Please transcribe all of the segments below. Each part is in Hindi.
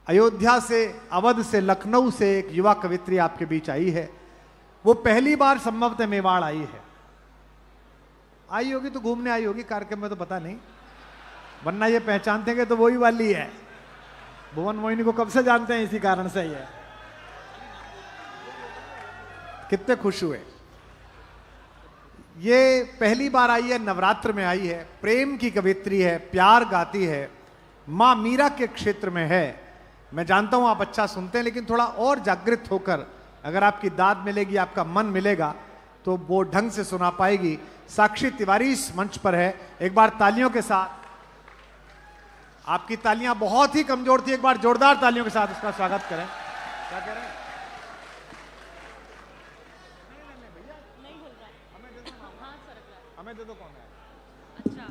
अयोध्या से, अवध से, लखनऊ से एक युवा कवित्री आपके बीच आई है। वो पहली बार संभवतः मेवाड़ आई है। आई होगी तो घूमने आई होगी कार्यक्रम में, तो पता नहीं, वरना ये पहचानते हैं तो वही वाली है। भुवन मोहिनी को कब से जानते हैं, इसी कारण से ही है। कितने खुश हुए। ये पहली बार आई है, नवरात्र में आई है, प्रेम की कवित्री है, प्यार गाती है, मां मीरा के क्षेत्र में है। मैं जानता हूं आप अच्छा सुनते हैं, लेकिन थोड़ा और जागृत होकर अगर आपकी दाद मिलेगी, आपका मन मिलेगा, तो वो ढंग से सुना पाएगी। साक्षी तिवारी इस मंच पर है। एक बार तालियों के साथ, आपकी तालियां बहुत ही कमजोर थी, एक बार जोरदार तालियों के साथ उसका स्वागत करें। क्या कह रहे हैं? हमें दे दो। कौन है? अच्छा,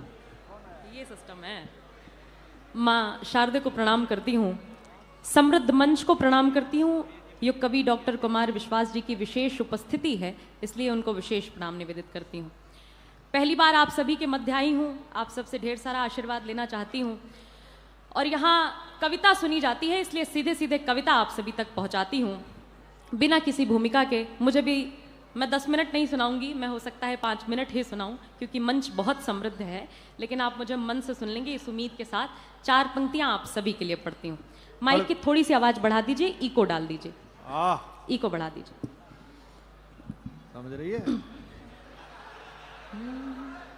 ये सिस्टम है। माँ शारदे को प्रणाम करती हूँ, समृद्ध मंच को प्रणाम करती हूँ। युग कवि डॉक्टर कुमार विश्वास जी की विशेष उपस्थिति है, इसलिए उनको विशेष प्रणाम निवेदित करती हूँ। पहली बार आप सभी के मध्य आई हूँ, आप सबसे ढेर सारा आशीर्वाद लेना चाहती हूँ। और यहाँ कविता सुनी जाती है, इसलिए सीधे सीधे कविता आप सभी तक पहुँचाती हूँ बिना किसी भूमिका के। मुझे भी, मैं 10 मिनट नहीं सुनाऊंगी, मैं हो सकता है 5 मिनट ही सुनाऊं, क्योंकि मंच बहुत समृद्ध है। लेकिन आप मुझे मन से सुन लेंगे इस उम्मीद के साथ। 4 पंक्तियां आप सभी के लिए पढ़ती हूँ। माइक की थोड़ी सी आवाज बढ़ा दीजिए, इको डाल दीजिए, इको बढ़ा दीजिए। समझ रही है?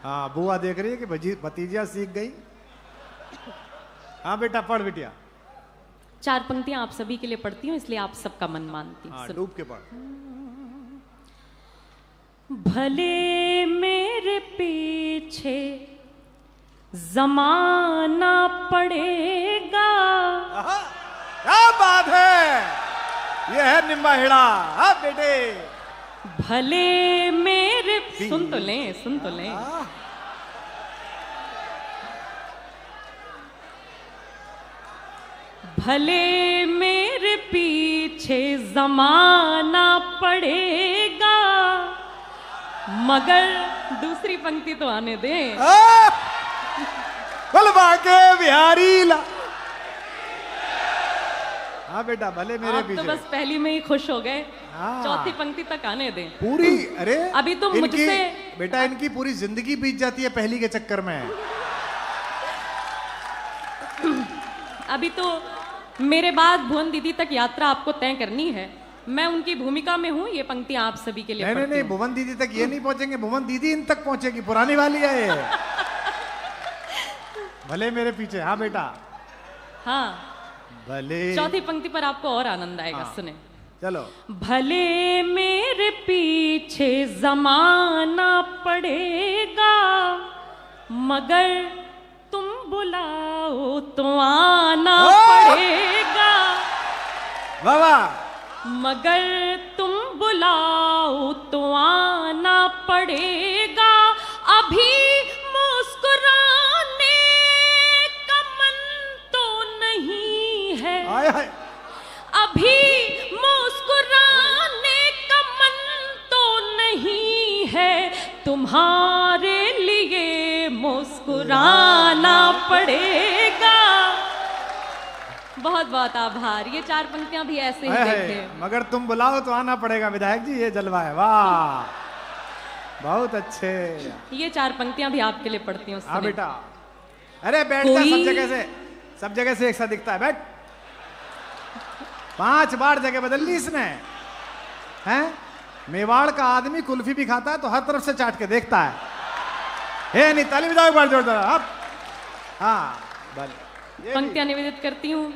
हाँ, बुआ देख रही है कि भतीजिया सीख गई। हाँ बेटा, पढ़ बिटिया। 4 पंक्तियां आप सभी के लिए पढ़ती हूँ, इसलिए आप सबका मन मानती हूँ। डूब के पढ़। भले मेरे पीछे जमाना पड़ेगा। क्या बात है, ये है निम्बाहेड़ा। हाँ बेटे, भले मेरे, सुन तो लें, सुन तो लें। भले मेरे पीछे जमाना पड़ेगा, मगर दूसरी पंक्ति तो आने दे। बलवा के बिहारी ला। हाँ बेटा, भले मेरे आप पीछे। तो बस पहली में ही खुश हो गए, चौथी पंक्ति तक आने दें पूरी। अरे अभी तो मुझसे बेटा, इनकी पूरी जिंदगी बीत जाती है पहली के चक्कर में। अभी तो मेरे बाद भुवन दीदी तक यात्रा आपको तय करनी है। मैं उनकी भूमिका में हूँ, ये पंक्तियां आप सभी के लिए। नहीं, भुवन दीदी तक ये नहीं पहुंचेंगे, भुवन दीदी इन तक पहुंचेगी, पुरानी वाली है ये। भले मेरे पीछे। हाँ बेटा, हाँ, भले। चौथी पंक्ति पर आपको और आनंद आएगा। हाँ, सुने। चलो। भले मेरे पीछे जमाना पड़ेगा, मगर तुम बुलाओ तो आना पड़ेगा। वाह। मगर तुम बुलाओ तो आना पड़ेगा। अभी मुस्कुराने का मन तो नहीं है। आय हाय। अभी मुस्कुराने का मन तो नहीं है। तुम्हारे लिए मुस्कुराना पड़ेगा। बहुत बहुत आभार। ये 4 पंक्तियां भी ऐसे ही देखे। मगर तुम बुलाओ तो आना पड़ेगा। विधायक जी, ये जलवा है। वाह, बहुत अच्छे। ये 4 पंक्तियां भी आपके लिए पढ़ती हूँ। हाँ बेटा। अरे बैठ जा, सब जगह से एक सा दिखता है। बैठ। 5 बार जगह बदल ली इसने। हैं? मेवाड़ का आदमी कुल्फी भी खाता है तो हर तरफ से चाट के देखता है। नहीं, ताली बजाओ एक बार जोरदार। हाँ, पंक्तियां निवेदित करती हूँ।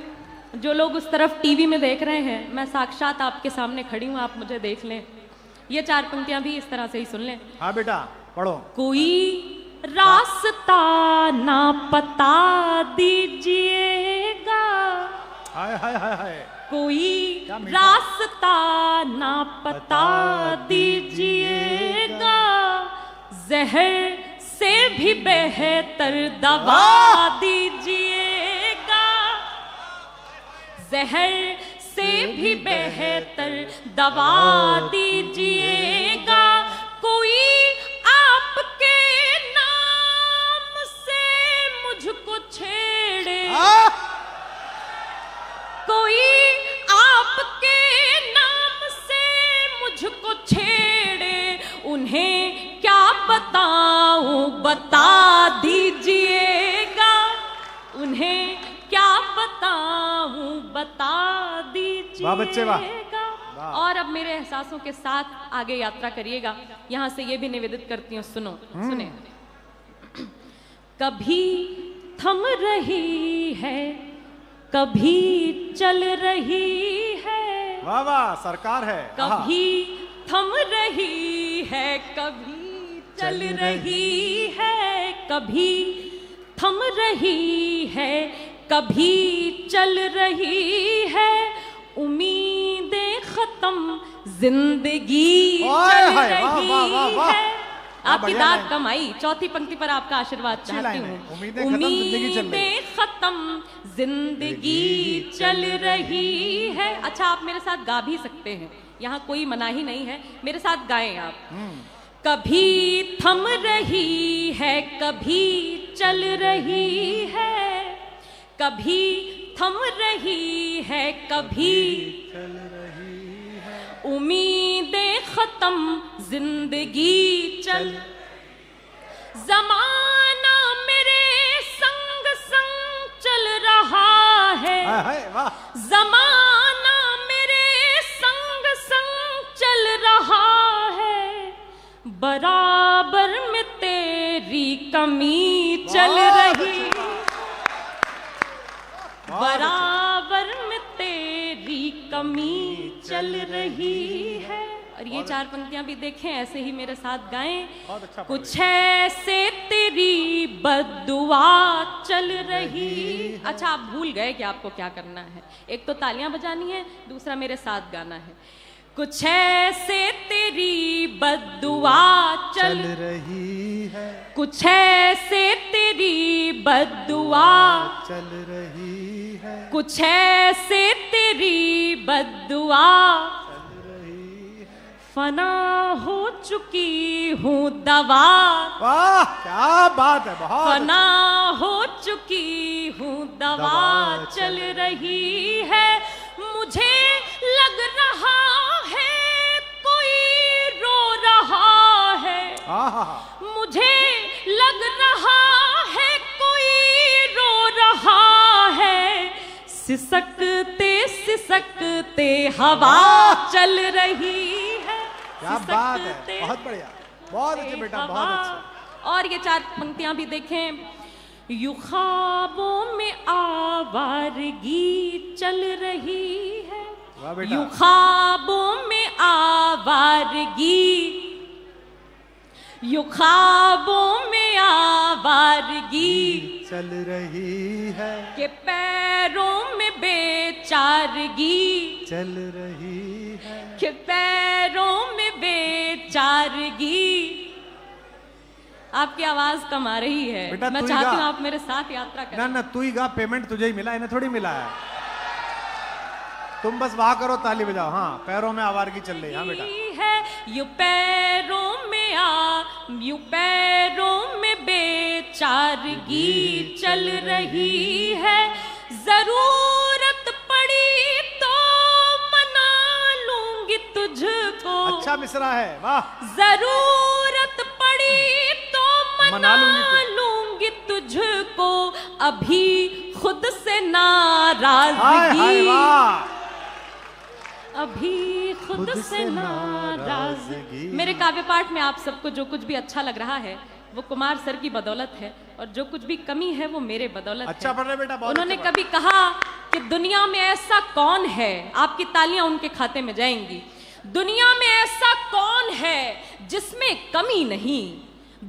जो लोग उस तरफ टीवी में देख रहे हैं, मैं साक्षात आपके सामने खड़ी हूँ, आप मुझे देख लें। ये 4 पंक्तियां भी इस तरह से ही सुन लें। हाँ बेटा, पढ़ो। कोई रास्ता ना पता दीजिएगा। हाय हाय हाय हाय। कोई रास्ता ना पता दीजिएगा। जहर से भी बेहतर दवा दीजिएगा। जहर से भी बेहतर दवा दीजिएगा। कोई आपके नाम से मुझको छेड़े, बताऊं बता दीजिएगा, उन्हें क्या बताऊं बता वाह बच्चे वाह। दीजिएगा। और अब मेरे एहसासों के साथ आगे यात्रा करिएगा। यहां से ये भी निवेदित करती हूँ, सुनो सुने। कभी थम रही है, कभी चल रही है, वाह वाह सरकार है। कभी थम रही है, कभी चल रही है, कभी थम रही है, कभी चल रही है, उम्मीदें खत्म जिंदगी चल रही है। आपकी दाद कम आई, चौथी पंक्ति पर आपका आशीर्वाद चाहती हूँ। उम्मीदें खत्म जिंदगी चल रही है। अच्छा आप मेरे साथ गा भी सकते हैं, यहाँ कोई मनाही नहीं है, मेरे साथ गाएं आप। कभी थम रही है, कभी चल रही है, कभी थम रही है, कभी चल रही है, उम्मीदें खत्म जिंदगी चल। जमाना मेरे संग संग चल रहा है, वाह। जमाना मेरे संग संग चल रहा है, बराबर में तेरी कमी चल रही, बराबर में तेरी कमी चल रही है। और ये चार पंक्तियां भी देखें, ऐसे ही मेरे साथ गाएं। कुछ ऐसे तेरी बद्दुआ चल रही। अच्छा आप भूल गए कि आपको क्या करना है, एक तो तालियां बजानी है, दूसरा मेरे साथ गाना है। कुछ ऐसे तेरी बद्दुआ चल रही है, कुछ ऐसे तेरी बद्दुआ चल रही है, कुछ ऐसे तेरी बद्दुआ चल रही है, फना हो चुकी हूँ दवा। वाह क्या बात है, बहुत फना हो चुकी हूँ दवा चल रही है। मुझे लग रहा है कोई रो रहा है, मुझे लग रहा है कोई रो रहा है, सिसकते सिसकते हवा चल रही है। क्या बात है, बहुत बढ़िया, बहुत अच्छे बेटा, बहुत अच्छे। और ये चार पंक्तियां भी देखें। यू ख्वाबों में आवारगी चल रही है, यू ख्वाबों में आवारगी, यू ख्वाबों में आवारगी चल रही है, के पैरों में बेचारगी चल रही है, के पैरों में बेचारगी। आपकी आवाज कम आ रही है, मैं चाहती हूँ आप मेरे साथ यात्रा करें। ना ना तू ही गा, पेमेंट तुझे ही मिला, इन्हें थोड़ी मिला है। तुम बस वाह करो, ताली बजाओ। हाँ पैरों में आवारगी चल रही है। हाँ बेटा है यू पैरों में यू पैरों में बेचारगी चल रही है। जरूरत पड़ी तो मना लूंगी तुझको। अच्छा मिसरा है, वाह। जरूरत पड़ी तो मना लूंगी तुझको, अभी खुद से नाराजगी, अभी खुद से नाराजगी। मेरे काव्य पाठ में आप सबको जो कुछ भी अच्छा लग रहा है वो कुमार सर की बदौलत है, और जो कुछ भी कमी है वो मेरे बदौलत अच्छा पढ़ रहे बेटा, बहुत उन्होंने कभी कहा कि दुनिया में ऐसा कौन है, आपकी तालियां उनके खाते में जाएंगी, दुनिया में ऐसा कौन है जिसमें कमी नहीं,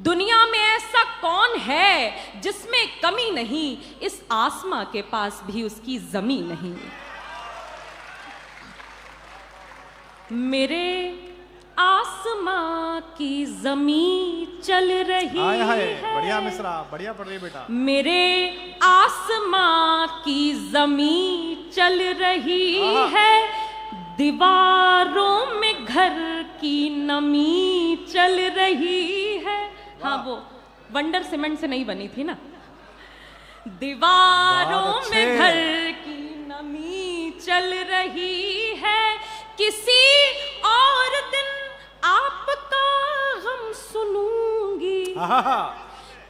दुनिया में ऐसा कौन है जिसमें कमी नहीं, इस आसमां के पास भी उसकी जमी नहीं। मेरे आसमां की जमी चल रही है। बढ़िया मिसरा, बढ़िया पढ़ रही बेटा। मेरे आसमां की जमी चल रही है, दीवारों में घर की नमी चल रही है। हाँ वो वंडर सीमेंट से नहीं बनी थी ना। दीवारों में घर की नमी चल रही है, किसी और दिन आपका गम सुनूंगी, आहा।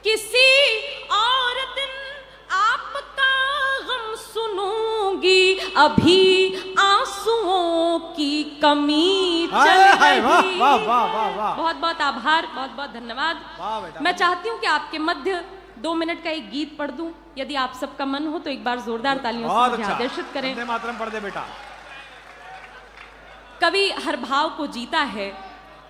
किसी और दिन आपका गम सुनूंगी, अभी आंसुओं की कमी चल रही। वाह वाह वाह वाह वाह। बहुत बहुत आभार, बहुत बहुत धन्यवाद। वाह बेटा। मैं चाहती हूँ कि आपके मध्य 2 मिनट का एक गीत पढ़ दूं, यदि आप सबका मन हो तो एक बार जोरदार तालियों से मुझे आदर्शित करें। वंदे मातरम पढ़ दे बेटा। कवि हर भाव को जीता है,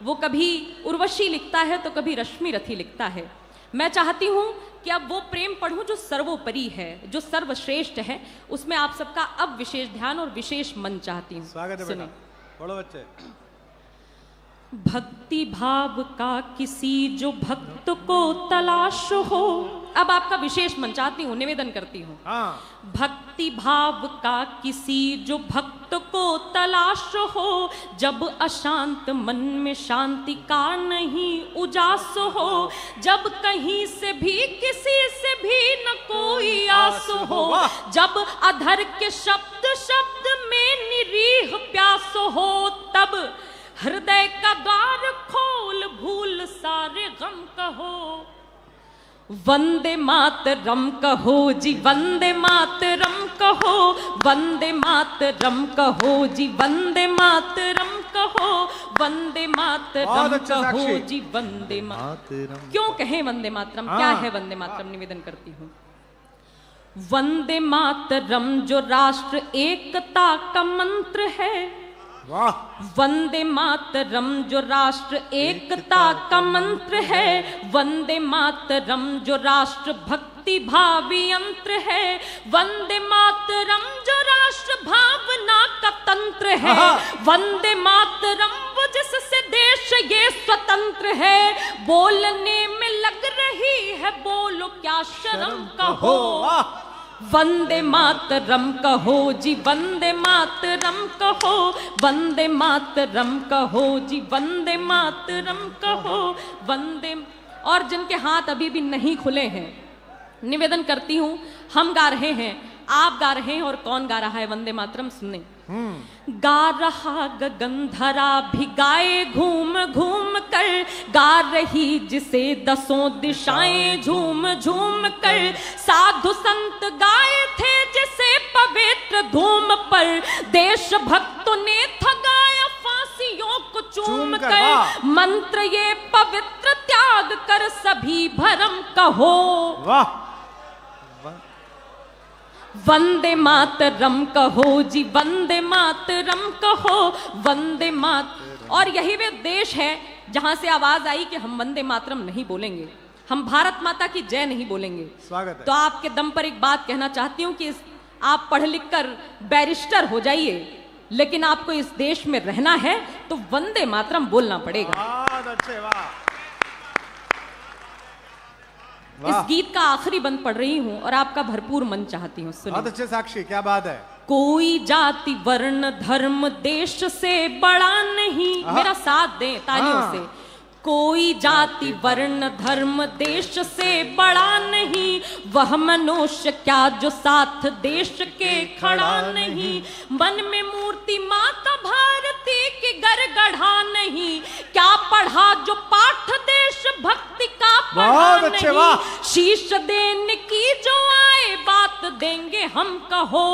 वो कभी उर्वशी लिखता है तो कभी रश्मि रथी लिखता है। मैं चाहती हूं कि अब वो प्रेम पढ़ूं जो सर्वोपरि है, जो सर्वश्रेष्ठ है, उसमें आप सबका अब विशेष ध्यान और विशेष मन चाहती हूं। स्वागत है बेटा, पढ़ो बच्चे। भक्ति भाव का किसी जो भक्त को तलाश हो, अब आपका विशेष मन चाहती हूँ, निवेदन करती हूँ। भक्ति भाव का किसी जो भक्त को तलाश हो, जब अशांत मन में शांति का नहीं उजास हो, जब कहीं से भी किसी से भी न कोई आस हो, जब अधर के शब्द शब्द में निरीह प्यास हो, तब हृदय का द्वार खोल भूल सारे गम कहो, वंदे मातरम कहो जी, वंदे मातरम कहो, वंदे मातरम कहो जी, वंदे मातरम कहो, वंदे मातरम कहो जी, वंदे मातरम। क्यों कहें वंदे मातरम, क्या है वंदे मातरम, निवेदन करती हूँ। वंदे मातरम जो राष्ट्र एकता का मंत्र है, वंदे मातरम जो राष्ट्र एकता का मंत्र है, वंदे मातरम जो राष्ट्र भक्ति भावी यंत्र है, वंदे मातरम जो राष्ट्र भावना का तंत्र है, वंदे मातरम वो जिससे देश ये स्वतंत्र है, बोलने में लग रही है बोलो क्या शर्म कहो, वंदे मातरम कहो जी, वंदे मातरम कहो, वंदे मातरम कहो जी, वंदे मातरम कहो, वंदे। और जिनके हाथ अभी भी नहीं खुले हैं, निवेदन करती हूँ, हम गा रहे हैं, आप गा रहे हैं, और कौन गा रहा है वंदे मातरम सुने। गा रहा गगन धरा भी गाए घूम घूम कर, गा रही जिसे 10 दिशाएं झूम झूम कर, साधु संत गाए थे जिसे पवित्र धूम पर, देशभक्तों ने थगाया फांसियों को चूम कर, मंत्र ये पवित्र त्याग कर सभी भरम कहो, वाह, वंदे मातरम कहो जी, वंदे मातरम कहो, वंदे मात। और यही वे देश है जहां से आवाज आई कि हम वंदे मातरम नहीं बोलेंगे, हम भारत माता की जय नहीं बोलेंगे। स्वागत है। तो आपके दम पर एक बात कहना चाहती हूँ कि आप पढ़ लिख कर बैरिस्टर हो जाइए, लेकिन आपको इस देश में रहना है तो वंदे मातरम बोलना पड़ेगा। बहुत अच्छे, वाह। इस गीत का आखिरी बंद पढ़ रही हूँ और आपका भरपूर मन चाहती हूँ, सुनिए। बहुत अच्छे साक्षी, क्या बात है। कोई जाति वर्ण धर्म देश से बड़ा नहीं, मेरा साथ दें तालियों से। कोई जाति वर्ण धर्म देश से बड़ा नहीं, वह मनुष्य क्या जो साथ देश के खड़ा नहीं, मन में मूर्ति माता भारती की गड़गड़ा नहीं, क्या पढ़ा जो पाठ देश भक्ति का पढ़ा नहीं, शीश देने की जो आए बात देंगे हम कहो,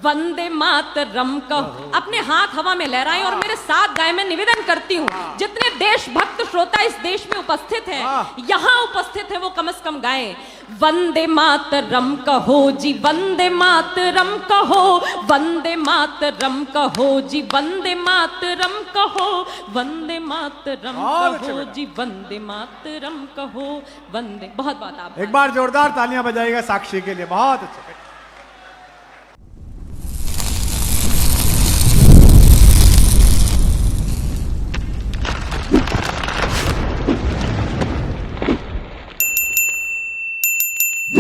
वंदे मातरम कहो। अपने हाथ हवा में लहराएं और मेरे साथ गाएं। मैं निवेदन करती हूँ, जितने देशभक्त श्रोता इस देश में उपस्थित हैं, यहाँ उपस्थित है, वो कम से कम गाएं, वंदे मातरम कहो जी, वंदे मातरम कहो, वंदे मातरम कहो जी, वंदे मातरम कहो, वंदे मातरम कहो जी, वंदे मातरम कहो, वंदे। बहुत बहुत आप एक बार जोरदार तालियां बजाइएगा साक्षी के लिए, बहुत अच्छे।